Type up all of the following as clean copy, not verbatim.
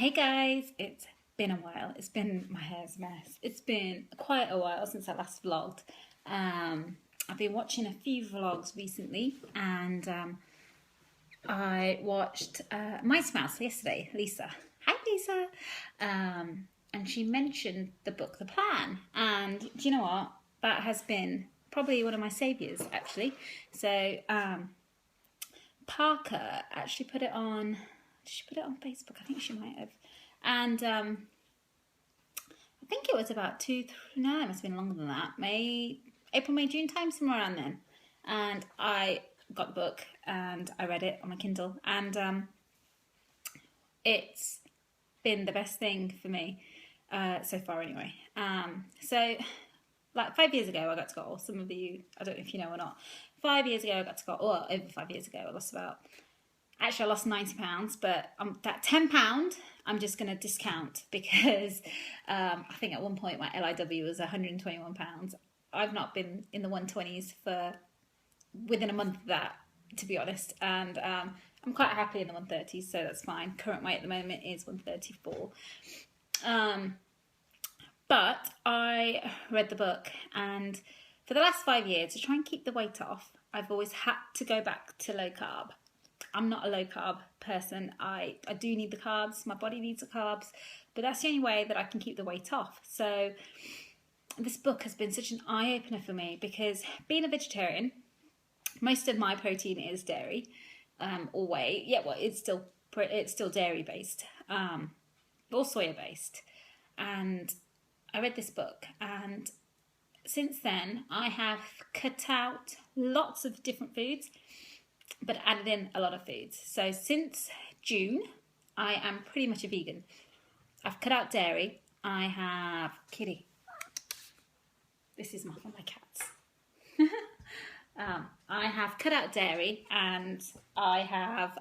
Hey guys, it's been a while. My hair's a mess. It's been quite a while since I last vlogged. I've been watching a few vlogs recently, and I watched Mice Mouse yesterday, Lisa. Hi Lisa. And she mentioned the book The Plan, and do you know what? That has been probably one of my saviours actually. So Parker actually put it on. Did she put it on Facebook? I think she might have. And I think it was about no, it must have been longer than that. April, May, June time, somewhere around then. And I got the book and I read it on my Kindle. And it's been the best thing for me so far anyway. So like 5 years ago I got to go, or some of you, I don't know if you know or not, 5 years ago I got to go, or over 5 years ago I lost I lost £90, but that £10 I'm just going to discount because I think at one point my LIW was £121. I've not been in the 120s for within a month of that, to be honest, and I'm quite happy in the 130s, so that's fine. Current weight at the moment is 134. But I read the book, and for the last 5 years, to try and keep the weight off, I've always had to go back to low carb. I'm not a low carb person. I do need the carbs. My body needs the carbs, but that's the only way that I can keep the weight off. So this book has been such an eye-opener for me because being a vegetarian, most of my protein is dairy or whey. Yeah, well, it's still dairy based, or soya based. And I read this book, and since then I have cut out lots of different foods, but added in a lot of foods. So since June, I am pretty much a vegan. I've cut out dairy. I have Kitty. This is one of my cats. I have cut out dairy, and I have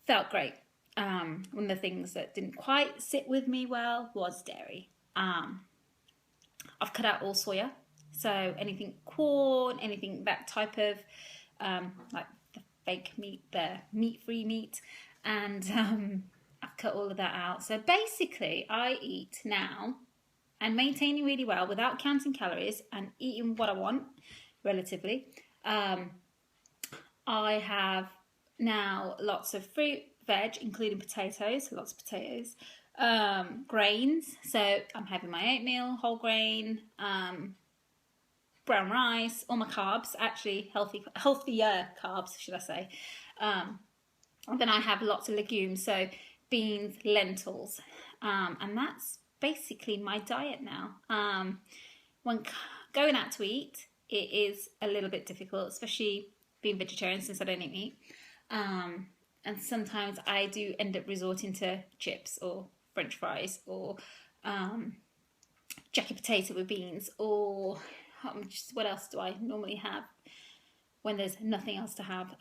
felt great. One of the things that didn't quite sit with me well was dairy. I've cut out all soya. So anything corn, anything that type of like the fake meat, the meat-free meat, and I've cut all of that out. So basically, I eat now and maintaining really well without counting calories and eating what I want, relatively. I have now lots of fruit, veg, including potatoes, lots of potatoes, grains. So I'm having my oatmeal, whole grain, brown rice, all my carbs, actually healthier carbs, should I say. And then I have lots of legumes, so beans, lentils, and that's basically my diet now. When going out to eat, it is a little bit difficult, especially being vegetarian since I don't eat meat. And sometimes I do end up resorting to chips or French fries or jacket potato with beans, or just what else do I normally have when there's nothing else to have?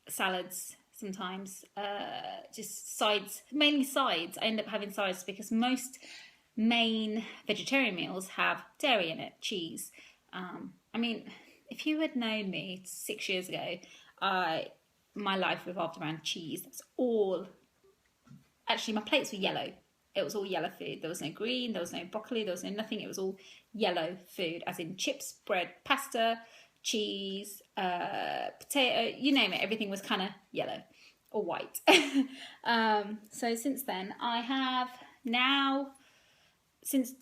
Salads sometimes, just sides, mainly sides. I end up having sides because most main vegetarian meals have dairy in it, cheese. I mean, if you had known me 6 years ago, my life revolved around cheese. That's all. Actually, my plates were yellow. It was all yellow food. There was no green, there was no broccoli, there was no nothing. It was all yellow food, as in chips, bread, pasta, cheese, potato, you name it. Everything was kind of yellow or white. So since then, I have now, since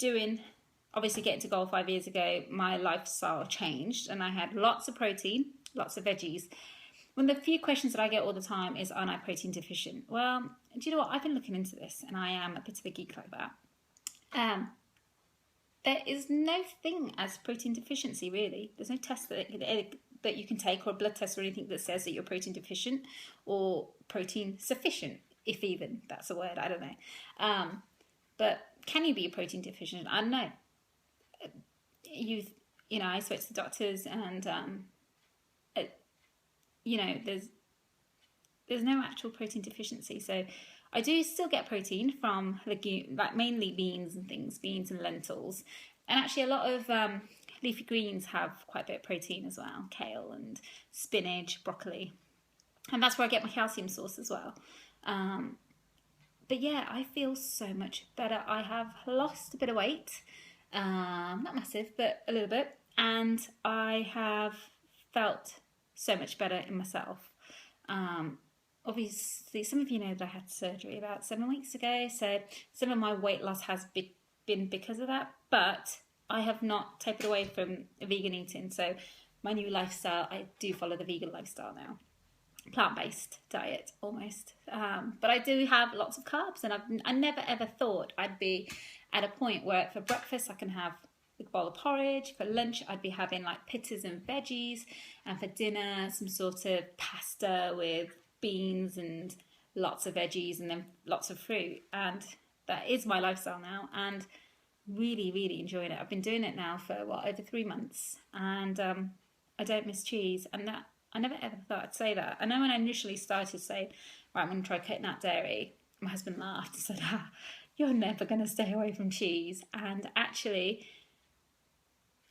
obviously getting to goal 5 years ago, my lifestyle changed and I had lots of protein, lots of veggies. One of the few questions that I get all the time is, am I protein deficient? Well, do you know what? I've been looking into this, and I am a bit of a geek like that. There is no thing as protein deficiency, really. There's no test that you can take, or a blood test or anything that says that you're protein deficient or protein sufficient, if even that's a word. I don't know. But can you be protein deficient? I don't know. I spoke to the doctors, and there's no actual protein deficiency. So I do still get protein from legume, like mainly beans and things, beans and lentils. And actually a lot of leafy greens have quite a bit of protein as well, kale and spinach, broccoli. and that's where I get my calcium source as well. But yeah, I feel so much better. I have lost a bit of weight, not massive, but a little bit, and I have felt so much better in myself. Obviously, some of you know that I had surgery about 7 weeks ago, so some of my weight loss has been because of that, but I have not tapered away from vegan eating. So my new lifestyle, I do follow the vegan lifestyle now, plant-based diet almost, but I do have lots of carbs, and I never ever thought I'd be at a point where for breakfast I can have a bowl of porridge, for lunch I'd be having like pittas and veggies, and for dinner some sort of pasta with beans and lots of veggies and then lots of fruit. And that is my lifestyle now, and really enjoying it. I've been doing it now for over 3 months, and I don't miss cheese, and that I never ever thought I'd say that. I know when I initially started saying, right, I'm going to try cutting out dairy, my husband laughed and said, you're never going to stay away from cheese. And actually,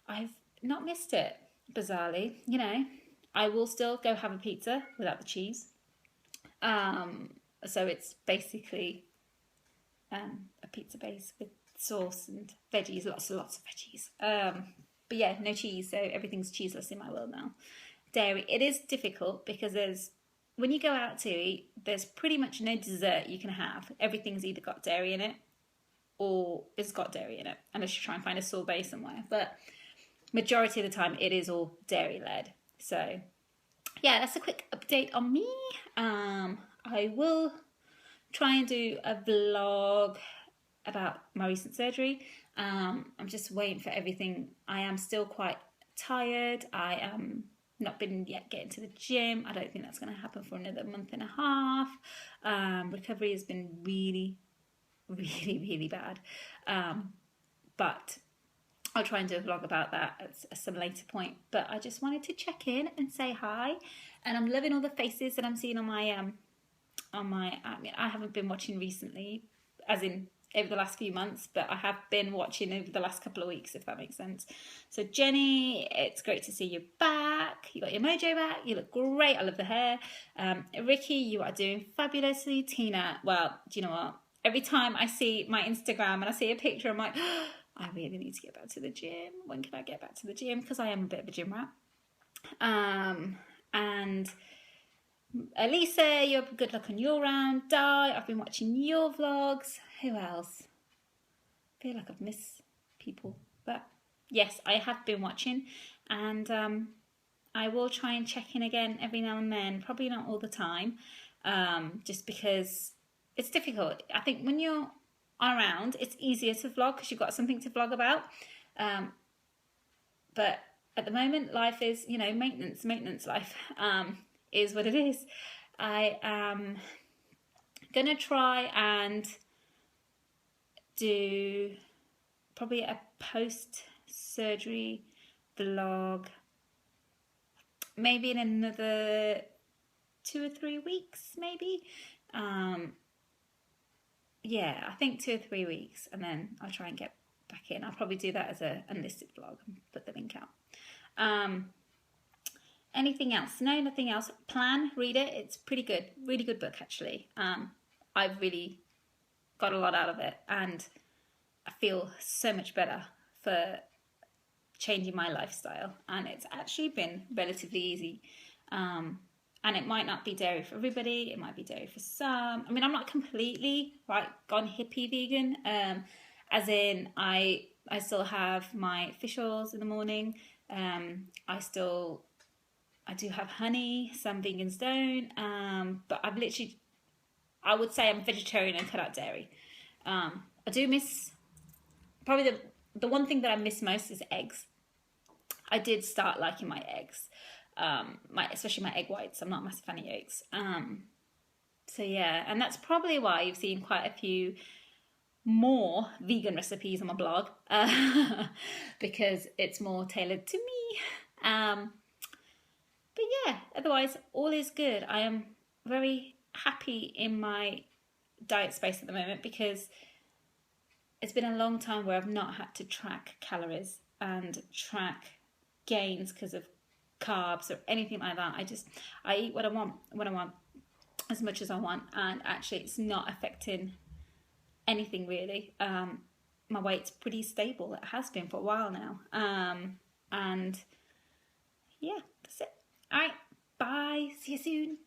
I've not missed it, bizarrely. You know, I will still go have a pizza without the cheese. So it's basically a pizza base with sauce and veggies, lots of veggies. But yeah, no cheese, so everything's cheeseless in my world now. Dairy, it is difficult because when you go out to eat, there's pretty much no dessert you can have. Everything's either got dairy in it or it's got dairy in it, unless you try and find a sorbet somewhere. But majority of the time, it is all dairy led. So yeah, that's a quick update on me. I will try and do a vlog about my recent surgery. I'm just waiting for everything. I am still quite tired. I am not been yet getting to the gym. I don't think that's going to happen for another month and a half. Recovery has been really bad. But I'll try and do a vlog about that at some later point. But I just wanted to check in and say hi. And I'm loving all the faces that I'm seeing on my I haven't been watching recently, as in over the last few months, but I have been watching over the last couple of weeks, if that makes sense. So Jenny, it's great to see you back. You got your mojo back. You look great. I love the hair. Ricky, you are doing fabulously. Tina, well, do you know what? Every time I see my Instagram and I see a picture, I'm like, oh, I really need to get back to the gym. When can I get back to the gym? Because I am a bit of a gym rat. And Elisa, you have good luck on your round. Di, I've been watching your vlogs. Who else? I feel like I've missed people. But yes, I have been watching. And I will try and check in again every now and then. Probably not all the time. Just because it's difficult. I think when you're around, it's easier to vlog because you've got something to vlog about. But at the moment, life is, maintenance life. Is what it is. I am gonna try and do probably a post-surgery vlog maybe in another 2 or 3 weeks, maybe. Yeah, I think 2 or 3 weeks, and then I'll try and get back in. I'll probably do that as a unlisted vlog and put the link out. Anything else? No, nothing else. Plan, read it. It's pretty good. Really good book, actually. I've really got a lot out of it, and I feel so much better for changing my lifestyle. And it's actually been relatively easy. And it might not be dairy for everybody. It might be dairy for some. I mean, I'm not completely gone hippie vegan. As in, I still have my fish oils in the morning. I do have honey. Some vegans don't. But I would say I'm vegetarian and cut out dairy. I do miss, probably the one thing that I miss most is eggs. I did start liking my eggs, especially my egg whites. I'm not a massive fan of yolks. So yeah, and that's probably why you've seen quite a few more vegan recipes on my blog, because it's more tailored to me. But yeah, otherwise all is good. I am very happy in my diet space at the moment because it's been a long time where I've not had to track calories and track gains because of carbs or anything like that. I eat what I want when I want, as much as I want, and actually it's not affecting anything really. My weight's pretty stable. It has been for a while now. And yeah, that's it. All right, bye. See you soon.